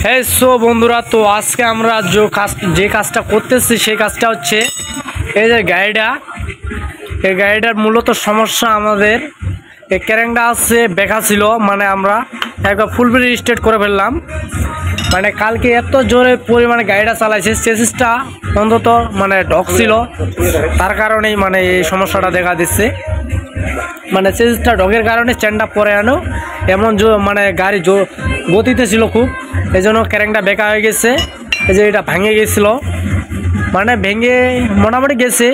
হ্যাঁ সো বন্ধুরা, তো আজকে আমরা যে কাজটা করতেছি সেই কাজটা হচ্ছে এই যে এই গাড়িটার মূলত সমস্যা আমাদের এই ক্যারেংটা আছে বেঁকা ছিল, মানে আমরা একবার ফুলফিল স্টেট করে ফেললাম। মানে কালকে এত জোরে পরিমাণে গাড়িটা চালাইছে, চেসিসটা অন্তত মানে ঢক ছিল, তার কারণেই মানে এই সমস্যাটা দেখা দিচ্ছে। মানে চেসিসটা ঢকের কারণে চেনটা পরে আনো এমন মানে গাড়ি গতিতে ছিল খুব, এই জন্য ক্যারেংটা বেঁকা হয়ে গেছে। এই যে এটা ভেঙে গেছিল, মানে ভেঙে মোটামুটি গেছে,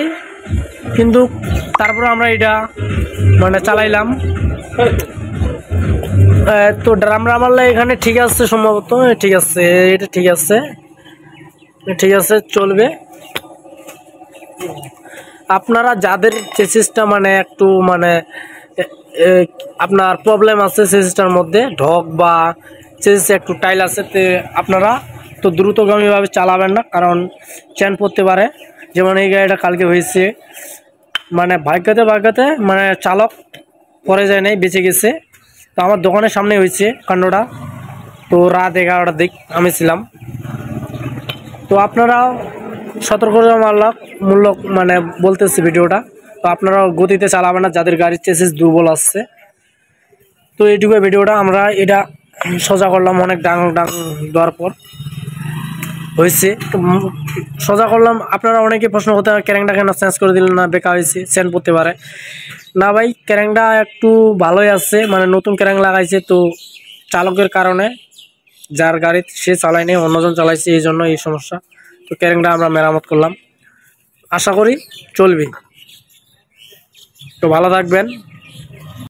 কিন্তু তারপরে আমরা এটা মানে চালাইলাম। তো ড্রাম মারলে এখানে ঠিক আছে, সম্ভবত ঠিক আছে, এটা ঠিক আছে, ঠিক আছে, চলবে। আপনারা যাদের চেসিসটা মানে একটু মানে আপনার প্রবলেম আছে চেসিসটার মধ্যে ঢক বা চেসিস একটু টাইল আছে, তে আপনারা তো দ্রুতগামীভাবে চালাবেন না, কারণ চেন পড়তে পারে। যেমন এই গাড়িটা কালকে হয়েছে, মানে ভাগ্যতে মানে চালক পরে যায় নাই, বেঁচে গেছে। তো আমার দোকানের সামনে হয়েছে কাণ্ডটা, তো রাত 11টার দিক আমি ছিলাম। তো আপনারা সতর্কতামূলক মানে বলতেছি ভিডিওটা, তো আপনারা গতিতে চালাবেন না যাদের গাড়ির চেসিস দুর্বল আসছে। তো এইটুকু ভিডিওটা আমরা এটা সোজা করলাম, অনেক ডাং দেওয়ার পর হয়েছে, তো সোজা করলাম। আপনারা অনেকে প্রশ্ন করতে ক্যারেংটা কেন চেঞ্জ করে দিলেন না, বেকার হয়েছে, চেন পড়তে পারে না। ভাই ক্যারেংটা একটু ভালোই আছে, মানে নতুন ক্যারেং লাগাইছে, তো চালকের কারণে যার গাড়ি সে চালায়নি, অন্যজন চালাইছে, এই জন্য এই সমস্যা। তো ক্যারেংটা আমরা মেরামত করলাম, আশা করি চলবে। তো ভালো থাকবেন।